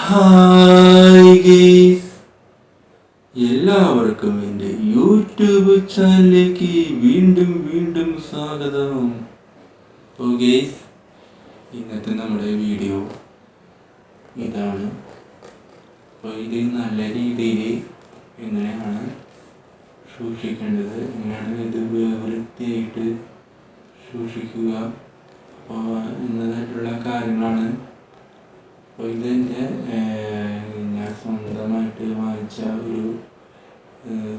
Hi guys, എല്ലാവർക്കും എൻ്റെ YouTube ചാനലിലേക്ക് വീണ്ടും വീണ്ടും സ്വാഗതം. അപ്പോൾ ഗേസ്, ഇന്നത്തെ നമ്മുടെ വീഡിയോ ഇതാണ്. അപ്പോൾ ഇത് നല്ല രീതിയിൽ എങ്ങനെയാണ് സൂക്ഷിക്കേണ്ടത്, എങ്ങനെയാണ് ഇത് വൃത്തിയായിട്ട് സൂക്ഷിക്കുക, അപ്പോൾ എന്നതായിട്ടുള്ള കാര്യങ്ങളാണ്. അപ്പോൾ ഇതെൻ്റെ ഞാൻ സ്വന്തമായിട്ട് വാങ്ങിച്ച ഒരു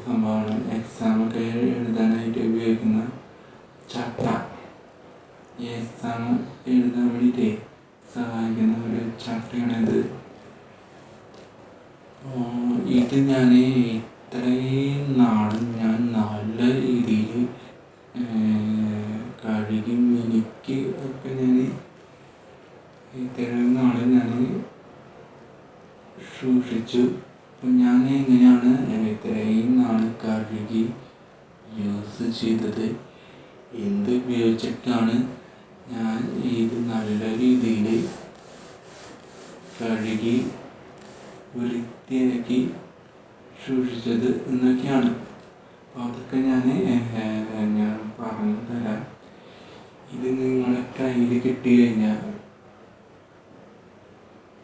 സംഭവമാണ്. എക്സാമൊക്കെ എഴുതാനായിട്ട് ഉപയോഗിക്കുന്ന ചട്ട. ഈ എക്സാം എഴുതാൻ വേണ്ടിയിട്ട് സഹായിക്കുന്ന ഒരു ചട്ടയാണിത്. ഇത് ഞാൻ ഇത്രയും നാളും ഞാൻ നല്ല രീതിയിൽ കഴുകി മിനുക്കി ഒക്കെ ഞാൻ ഇത്രയും നാളെ ഞാൻ സൂക്ഷിച്ചു. അപ്പം ഞാൻ എങ്ങനെയാണ് ഇത്രയും നാൾ കഴുകി യൂസ് ചെയ്തത്, എന്ത് ഉപയോഗിച്ചിട്ടാണ് ഞാൻ ഇത് നല്ല രീതിയിൽ കഴുകി വൃത്തിയാക്കി സൂക്ഷിച്ചത് എന്നൊക്കെയാണ്. അപ്പോൾ അതൊക്കെ ഞാൻ പറഞ്ഞു തരാം. ഇത് നിങ്ങളെ കയ്യിൽ കിട്ടി കഴിഞ്ഞാൽ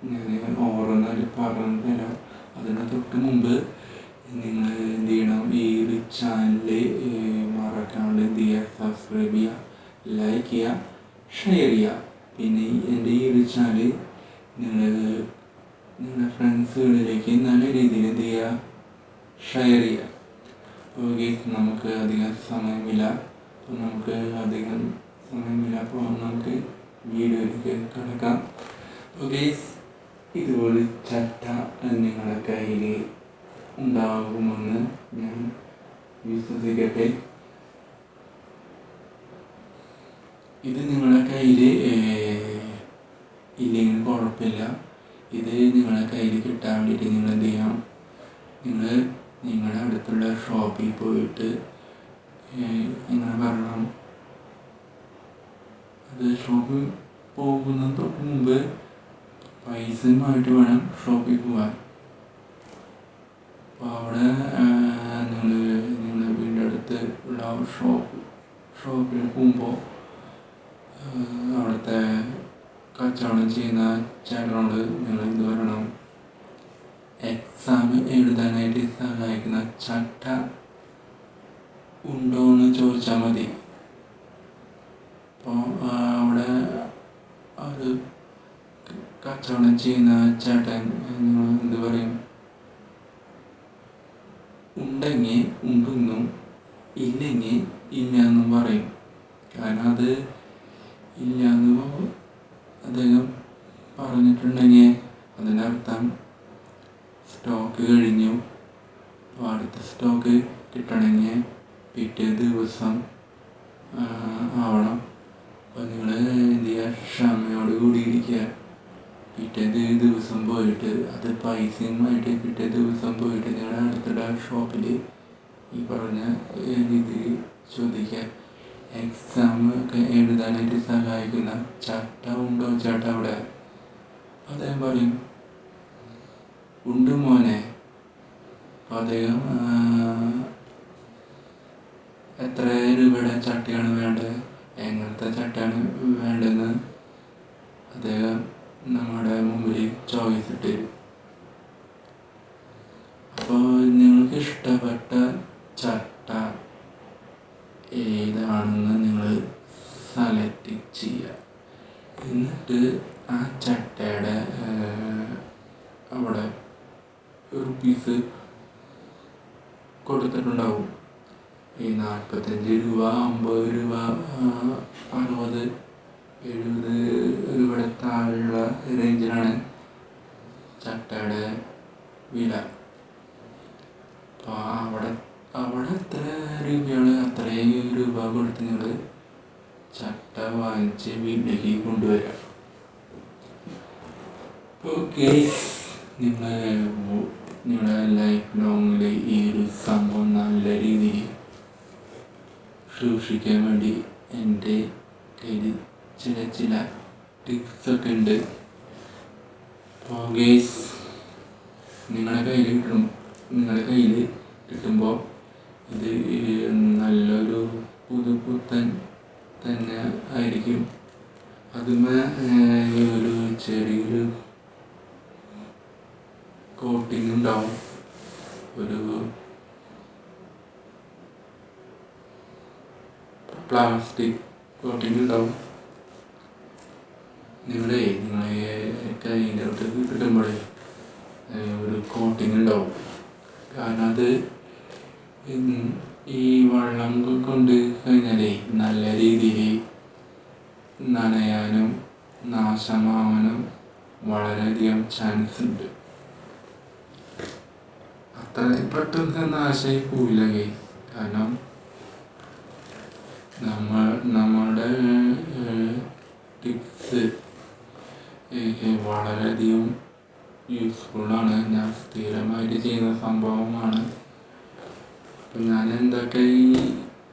ഞാൻ ഓരോന്നായിട്ട് പറഞ്ഞു തരാം. അതിന് തൊട്ട് മുമ്പ് നിങ്ങൾ എന്ത് ചെയ്യണം, ഈ ഒരു ചാനൽ മറക്കാണ്ട് എന്ത് ചെയ്യുക, സബ്സ്ക്രൈബ് ചെയ്യുക, ലൈക്ക് ചെയ്യുക, ഷെയർ ചെയ്യുക. പിന്നെ എൻ്റെ ഈ ഒരു ചാനൽ നിങ്ങളുടെ ഫ്രണ്ട്സുകളിലേക്ക് നല്ല രീതിയിൽ എന്ത് ചെയ്യുക, ഷെയർ ചെയ്യുക. ഓക്കെ, നമുക്ക് അധികം സമയമില്ല. അപ്പോൾ നമുക്ക് വീഡിയോയിലേക്ക് കിടക്കാം. ഓക്കെ, ഇതുപോലെ ചട്ട നിങ്ങളുടെ കയ്യിൽ ഉണ്ടാകുമെന്ന് ഞാൻ വിശ്വസിക്കട്ടെ. ഇത് നിങ്ങളുടെ കയ്യിൽ ഇല്ലെങ്കിൽ കുഴപ്പമില്ല. ഇത് നിങ്ങളുടെ കയ്യിൽ കിട്ടാൻ വേണ്ടിയിട്ട് നിങ്ങൾ എന്ത് ചെയ്യണം, നിങ്ങൾ നിങ്ങളുടെ അടുത്തുള്ള ഷോപ്പിൽ പോയിട്ട് ഇങ്ങനെ പറയണം. അത് ഷോപ്പിൽ പോകുന്നതിന് തൊട്ട് മുമ്പ് പൈസയുമായിട്ട് വേണം ഷോപ്പിൽ പോകാൻ. അപ്പോൾ അവിടെ നിങ്ങളുടെ വീടിൻ്റെ അടുത്ത് ഉള്ള ഷോപ്പിൽ പോകുമ്പോൾ അവിടുത്തെ കച്ചവടം ചെയ്യുന്ന ചേട്ടനോട് നിങ്ങൾ എന്ത് പറയണം, എക്സാം എഴുതാനായിട്ട് സഹായിക്കുന്ന ചട്ട ഉണ്ടോ എന്ന് ചോദിച്ചാൽ മതി. അപ്പോൾ അവിടെ ഒരു കച്ചവടം ചെയ്യുന്ന ചേട്ടൻ എന്ത് പറയും, ഉണ്ടെങ്കിൽ ഉണ്ടെന്നും ഇല്ലെങ്കിൽ ഇല്ല എന്നും പറയും. കാരണം അത് ഇല്ലയെന്ന് അദ്ദേഹം പറഞ്ഞിട്ടുണ്ടെങ്കിൽ അതിനർത്ഥം സ്റ്റോക്ക് കഴിഞ്ഞു. അപ്പോൾ അടുത്ത സ്റ്റോക്ക് കിട്ടണമെങ്കിൽ പിറ്റേ ദിവസം ആവണം. അപ്പോൾ നിങ്ങൾ എന്ത് ചെയ്യുക, ക്ഷമയോട് കൂടിയിരിക്കുക. പിറ്റേ ദിവസം പോയിട്ട് അത് പൈസയുമായിട്ട് പിറ്റേ ദിവസം പോയിട്ട് നിങ്ങളുടെ അടുത്തുള്ള ഷോപ്പിൽ ഈ പറഞ്ഞ രീതിയിൽ ചോദിക്കുക, എക്സാം ഒക്കെ എഴുതാനായിട്ട് സഹായിക്കുന്ന ചട്ട ഉണ്ടോ ചേട്ട അവിടെ? അദ്ദേഹം പറയും, ഉണ്ട് മോനെ. അപ്പോൾ അദ്ദേഹം എത്ര രൂപയുടെ ചട്ടയാണ് വേണ്ടത്, എങ്ങനത്തെ ചട്ടയാണ് വേണ്ടതെന്ന് അദ്ദേഹം നമ്മുടെ മുമ്പിൽ ചോയ്സ് ഇട്ട് തരും. അപ്പോൾ നിങ്ങൾക്ക് ഇഷ്ടപ്പെട്ട ചട്ട ഏതാണെന്ന് നിങ്ങൾ സെലക്ട് ചെയ്യുക. എന്നിട്ട് ആ ചട്ടയുടെ അവിടെ റുപ്പീസ് കൊടുത്തിട്ടുണ്ടാവും. ഈ 45 രൂപ, 50 രൂപ, 60, 70 രൂപയുടെ താഴെയുള്ള റേഞ്ചിലാണ് ചട്ടയുടെ വില. അപ്പോൾ അവിടെ എത്ര രൂപയാണ് അത്രയും രൂപ കൊടുത്ത് നിങ്ങൾ ചട്ട വാങ്ങിച്ച് വീട്ടിലേക്ക് കൊണ്ടുവരിക. ഓക്കെ, നിങ്ങളുടെ ലൈഫ് ലോങ്ങിൽ ഈ ഒരു സംഭവം നല്ല രീതിയിൽ സൂക്ഷിക്കാൻ വേണ്ടി എൻ്റെ കയ്യിൽ ചില ടിപ്സൊക്കെ ഉണ്ട്. ഗൈസ് നിങ്ങളുടെ കയ്യിൽ കിട്ടുമ്പോൾ ഇത് നല്ലൊരു പുതുപുത്തൻ തന്നെ ആയിരിക്കും. അതുമേ ഒരു ചെറിയൊരു കോട്ടിങ് ഉണ്ടാവും, ഒരു പ്ലാസ്റ്റിക് കോട്ടിങ് ഉണ്ടാവും. നിങ്ങളെ കയ്യിൻ്റെ അടുത്ത് കിട്ടുമ്പോഴേ ഒരു കോട്ടിങ് ഉണ്ടാവും. കാരണം അത് ഈ വെള്ളം കൊണ്ട് കഴിഞ്ഞാലേ നല്ല രീതിയിൽ നനയാനും നാശമാവാനും വളരെയധികം ചാൻസ് ഉണ്ട്. അത്ര പെട്ടെന്ന് നാശമായി പോവില്ല ഗൈസ്. കാരണം നമ്മുടെ ടിപ്സ് വളരെയധികം യൂസ്ഫുള്ളാണ്. ഞാൻ സ്ഥിരമായിട്ട് ചെയ്യുന്ന സംഭവമാണ്. അപ്പം ഞാൻ എന്തൊക്കെ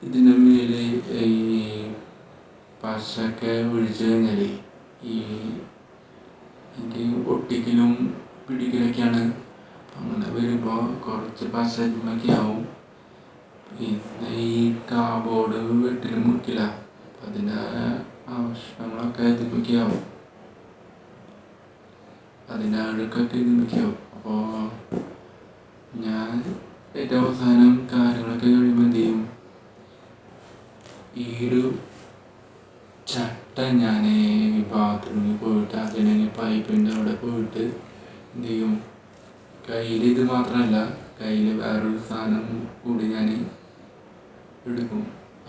ഇതിന് മേലെ ഈ പശയൊക്കെ ഒഴിച്ച് കഴിഞ്ഞാൽ എനിക്ക് ഒട്ടിക്കലും പിടിക്കലൊക്കെയാണ്. അങ്ങനെ വരുമ്പോൾ കുറച്ച് പശ ഇതിനൊക്കെ ആവും. പിന്നെ ഈ കാബോർഡ് വീട്ടിൽ മുറിക്കില്ല, അപ്പം അതിൻ്റെ ആവശ്യങ്ങളൊക്കെ ഇതിനൊക്കെ ആവും, അതിൻ്റെ അഴുക്കൊക്കെ ഇതിനൊക്കെ ആവും. അപ്പോൾ ഞാൻ ഏറ്റവും അവസാനം കാര്യങ്ങളൊക്കെ കഴിയുമ്പോൾ എന്ത് ചെയ്യും, ഈ ഒരു ചട്ട ഞാൻ ബാത്റൂമിൽ പോയിട്ട് അതിനെ പൈപ്പിൻ്റെ അവിടെ പോയിട്ട് എന്ത് ചെയ്യും, കയ്യിൽ ഇത് മാത്രമല്ല, കയ്യിൽ വേറൊരു സാധനം കൂടി ഞാൻ എടുക്കും.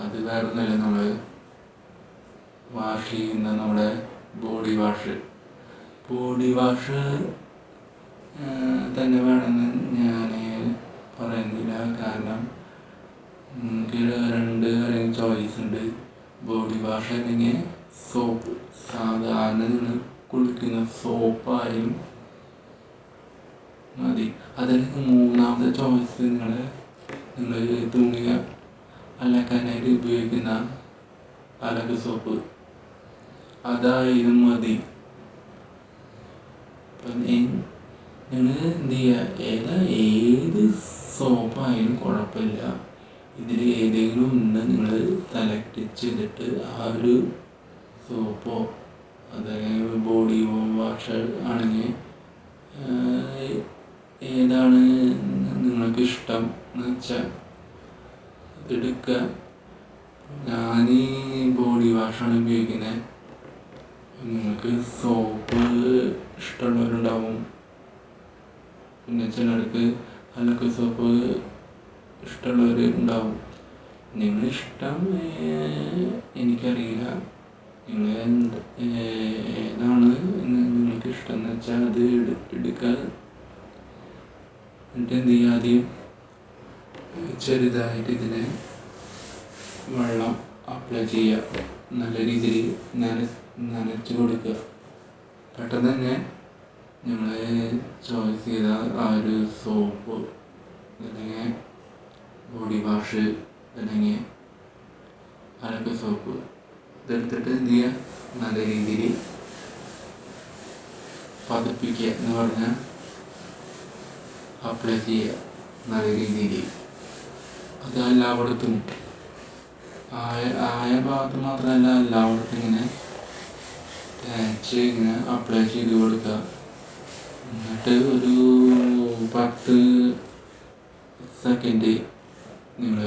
അത് വേറെ ഒന്നുമല്ല, നമ്മൾ വാഷ് ചെയ്യുന്ന നമ്മുടെ ബോഡി വാഷ് തന്നെ വേണമെന്ന് ഞാൻ പറയുന്നില്ല. കാരണം എനിക്ക് 2 ചോയ്സ് ഉണ്ട്. ബോഡി വാഷ് അല്ലെങ്കിൽ സോപ്പ്. സാധാരണ നിങ്ങൾ കുളിക്കുന്ന സോപ്പായാലും മതി. അതിൽ 3ാമത്തെ ചോയ്സ് നിങ്ങൾ തുണി അലക്കാനായിട്ട് ഉപയോഗിക്കുന്ന അലക്ക് സോപ്പ്, അതായാലും മതി. അപ്പം നിങ്ങൾ എന്ത് ചെയ്യുക, ഏത് സോപ്പായാലും കുഴപ്പമില്ല, ഇതിൽ ഏതെങ്കിലും ഒന്ന് നിങ്ങൾ സെലക്ട് ചെയ്തിട്ട് ആ ഒരു സോപ്പോ അതായത് ബോഡി വാഷ് ആണെങ്കിൽ ഏതാണ് നിങ്ങൾക്ക് ഇഷ്ടം എന്ന് വെച്ചാൽ എടുക്കുക. ഞാൻ ബോഡി വാഷാണ് ഉപയോഗിക്കുന്നത്. നിങ്ങൾക്ക് സോപ്പ് ഇഷ്ടമുള്ളവരുണ്ടാവും, പിന്നെ ചിലർക്ക് അലക്ക് സോപ്പ് ഇഷ്ടമുള്ളവർ ഉണ്ടാവും. നിങ്ങളിഷ്ടം എനിക്കറിയില്ല, നിങ്ങൾ ഏതാണ് നിങ്ങൾക്ക് ഇഷ്ടം എന്ന് വെച്ചാൽ അത് എടുക്കുക. എന്നിട്ട് എന്ത് ചെയ്യുക, ആദ്യം ചെറുതായിട്ട് ഇതിനെ വെള്ളം അപ്ലൈ ചെയ്യുക, നല്ല രീതിയിൽ നനച്ച് കൊടുക്കുക. പെട്ടെന്ന് തന്നെ ഞങ്ങൾ ചോയ്സ് ചെയ്ത ആ ഒരു സോപ്പ് അല്ലെങ്കിൽ ബോഡി വാഷ് അല്ലെങ്കിൽ അലക്ക് സോപ്പ് ഇതെടുത്തിട്ട് എന്ത് ചെയ്യുക, നല്ല രീതിയിൽ പതപ്പിക്കുക എന്ന് പറഞ്ഞാൽ അപ്ലൈ ചെയ്യുക നല്ല രീതിയിൽ. അത് എല്ലായിടത്തും ആയ ഭാഗത്ത് മാത്രമല്ല, എല്ലായിടത്തും ഇങ്ങനെ തേച്ച് ഇങ്ങനെ അപ്ലൈ ചെയ്ത് കൊടുക്കുക. എന്നിട്ട് ഒരു 10 സെക്കൻഡ് നിങ്ങൾ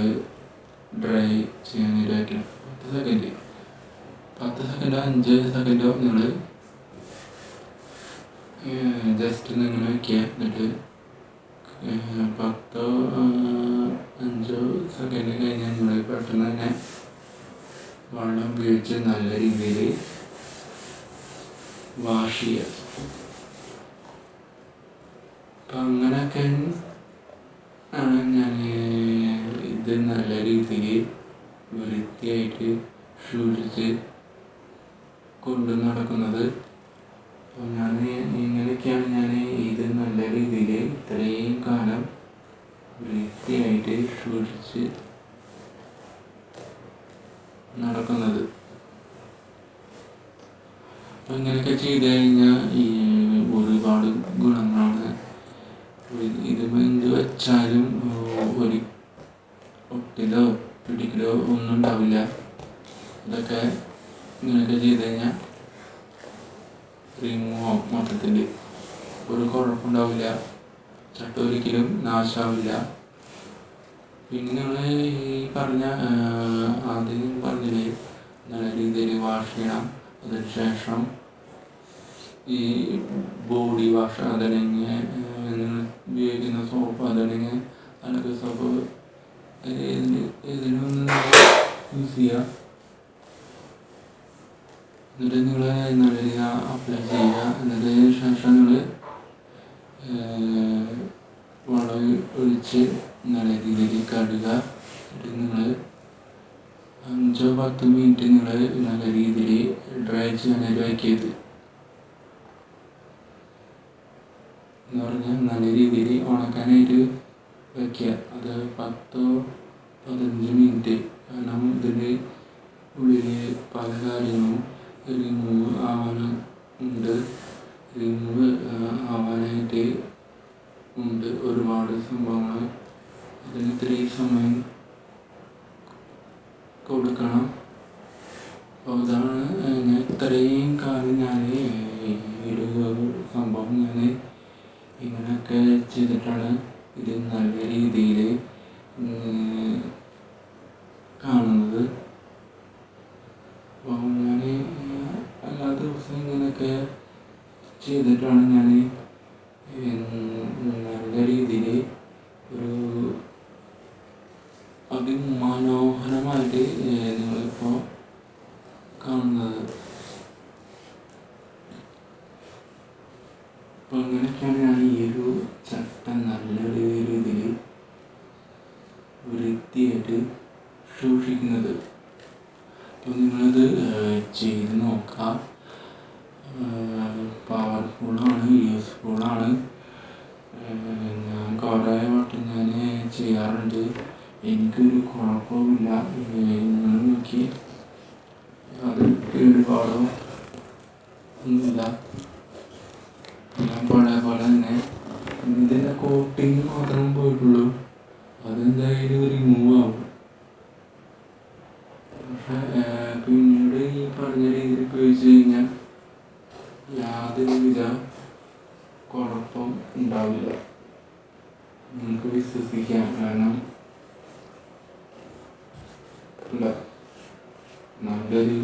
ഡ്രൈ ചെയ്യാനായിട്ട് വയ്ക്കണം. 10 സെക്കൻഡോ 5 സെക്കൻഡോ നിങ്ങൾ ജസ്റ്റ് നിങ്ങൾ വയ്ക്കുക. എന്നിട്ട് 10-5 സെക്കൻഡ് കഴിഞ്ഞാൽ നിങ്ങൾ പെട്ടെന്ന് തന്നെ വെള്ളം ഉപയോഗിച്ച് നല്ല രീതിയിൽ വാഷ് ചെയ്യുക. അപ്പം അങ്ങനെയൊക്കെ ആണ് ഞാൻ ഇത് നല്ല രീതിയിൽ വൃത്തിയായിട്ട് സൂക്ഷിച്ച് കൊണ്ടു നടക്കുന്നത്. അപ്പോൾ ഇങ്ങനെയൊക്കെയാണ് ഞാൻ ഇത് നല്ല രീതിയിൽ ഇത്രയും കാലം വൃത്തിയായിട്ട് സൂക്ഷിച്ച് നടക്കുന്നത്. അപ്പം ഇങ്ങനെയൊക്കെ ചെയ്ത് കഴിഞ്ഞാൽ ഒരുപാട് ഗുണങ്ങളാണ് വെച്ചാലും ഒരു ഒട്ടിലോ പിടിക്കലോ ഒന്നും ഉണ്ടാവില്ല. ഇതൊക്കെ ഇങ്ങനെയൊക്കെ ചെയ്ത് കഴിഞ്ഞാൽ റിമൂവ് മൊത്തത്തിൽ ഒരു കുഴപ്പമുണ്ടാവില്ല. ചട്ട ഒരിക്കലും നാശാവില്ല. പിന്നെ നിങ്ങൾ ഈ പറഞ്ഞ ആദ്യം പറഞ്ഞില്ലേ നല്ല രീതിയിൽ വാഷ് ചെയ്യണം. അതിനുശേഷം ഈ ബോഡി വാഷ് അതല്ലെങ്കിൽ ഉപയോഗിക്കുന്ന സോപ്പ് അതല്ലെങ്കിൽ അലക്ക് സോപ്പ് ഏതിനൊന്നും യൂസ് ചെയ്യുക. എന്നിട്ട് നിങ്ങൾ നല്ല രീതിയിൽ അപ്ലൈ ചെയ്യുക. എന്നതിന് ശേഷം നിങ്ങൾ വെള്ളം ഒഴിച്ച് നല്ല രീതിയിൽ കഴുകുക. എന്നിട്ട് നിങ്ങൾ 5-10 മിനിറ്റ് നിങ്ങൾ നല്ല രീതിയിൽ ഡ്രൈ ചെയ്യാനായിട്ട് വയ്ക്കരുത്. എന്ന് പറഞ്ഞാൽ നല്ല രീതിയിൽ ഉണക്കാനായിട്ട് വയ്ക്കുക. അത് 10-15 മിനിറ്റ്. കാരണം ഇതിൻ്റെ ഉള്ളിൽ പല കാര്യങ്ങളും റിമൂവ് ആവാനായിട്ട് ഉണ്ട്. ഒരുപാട് സംഭവങ്ങൾ. അതിന് ഇത്രയും സമയം കൊടുക്കണം. അപ്പോൾ അതാണ് ഞാൻ ഇത്രയും കാലം ഞാൻ ഈ ഒരു സംഭവം ഞാൻ ഇങ്ങനെയൊക്കെ ചെയ്തിട്ടാണ് ഇത് നല്ല രീതിയിൽ കാണുന്നത്. അപ്പോൾ ഞാൻ എല്ലാ ദിവസവും ഇങ്ങനെയൊക്കെ ചെയ്തിട്ടാണ് ഞാൻ നല്ല രീതിയിൽ ഒരു അതിമനോഹരമായിട്ട് നിങ്ങളിപ്പോൾ കാണുന്നത്. അപ്പോൾ അങ്ങനെയൊക്കെയാണ് ഞാൻ ഈ ഒരു ചട്ട നല്ലൊരു രീതിയിൽ വൃത്തിയായിട്ട് സൂക്ഷിക്കുന്നത്. അപ്പോൾ നിങ്ങളത് ചെയ്ത് നോക്കാം. പവർഫുള്ളാണ്, യൂസ്ഫുള്ളാണ്. ഞാൻ കുറേ വട്ടം ഞാൻ ചെയ്യാറുണ്ട്. എനിക്കൊരു കുഴപ്പമില്ല. നിങ്ങൾ നോക്കി അത് കേടുപാടോ ഒന്നുമില്ല. ഞാൻ പഴയ പോലെ തന്നെ ഇതിൻ്റെ കോട്ടിങ് മാത്രമേ പോയിട്ടുള്ളൂ. അതെന്തായാലും റിമൂവ് ആവും. പക്ഷെ പിന്നീട് ഈ പറഞ്ഞ രീതിയിൽ ഉപയോഗിച്ച് കഴിഞ്ഞാൽ യാതൊരുവിധ കുഴപ്പം ഉണ്ടാവില്ല. നിങ്ങൾക്ക് വിശ്വസിക്കാം. കാരണം നല്ലൊരു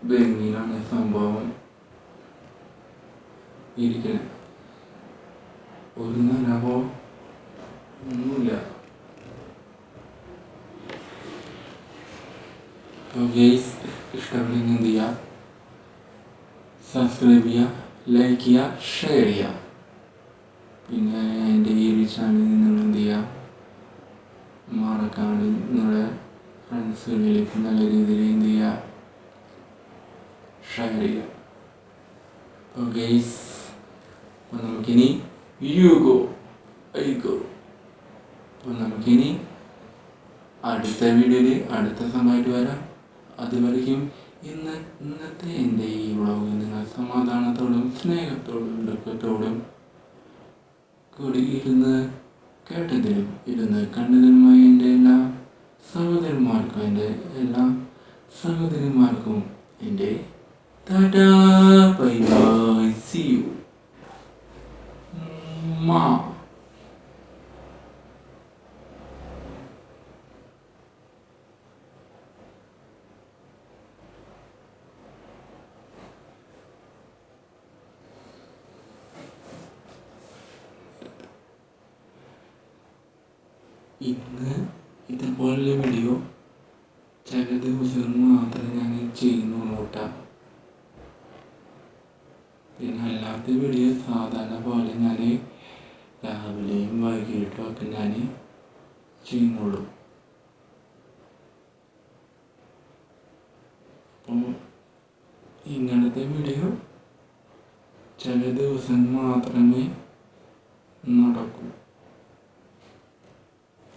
ഭംഗിയിലാണ് സംഭവം ഇരിക്കണേ. ഒരു നനവോ ഒന്നുമില്ല. ഗൈസ്, ഇഷ്ടപ്പെടുന്ന എന്ത് ചെയ്യുക, സബ്സ്ക്രൈബ് ചെയ്യുക, ലൈക്ക് ചെയ്യുക, ഷെയർ ചെയ്യുക. പിന്നെ എൻ്റെ ഈ ഒരു ചാനൽ നിങ്ങൾ എന്ത് ചെയ്യുക, മറക്കാണ്ട് നിങ്ങളുടെ ഫ്രണ്ട്സുകളിലേക്ക് നല്ല രീതിയിൽ എന്ത് ചെയ്യുക, ഷെയർ ചെയ്യുക. അപ്പോൾ ഗൈസ്, അപ്പോൾ നമുക്കിനി അപ്പോൾ നമുക്കിനി അടുത്ത വീഡിയോയിൽ അടുത്ത സമയത്ത് വരാം. അതുവരെയും ഇന്നത്തെ എൻ്റെ ഈ വ്ളോഗ് നിങ്ങൾ സമാധാനത്തോടും സ്നേഹത്തോടും ദുഃഖത്തോടും കൂടി ഇരുന്ന് കണ്ടതിനുമായി എൻ്റെ എല്ലാ സഹോദരന്മാർക്കും എൻ്റെ tata bye bye see you മാ. ഇന്ന് ഇതുപോലുള്ള വീഡിയോ ചില ദിവസങ്ങൾ മാത്രമേ ഞാൻ ചെയ്യുന്നുള്ളൂ കേട്ടോ. പിന്നെ അല്ലാത്ത വീഡിയോ സാധാരണ പോലെ ഞാൻ രാവിലെയും വൈകിട്ടും ഒക്കെ ഞാൻ ചെയ്യുന്നുള്ളൂ. അപ്പോൾ ഇങ്ങനത്തെ വീഡിയോ ചില ദിവസം മാത്രമേ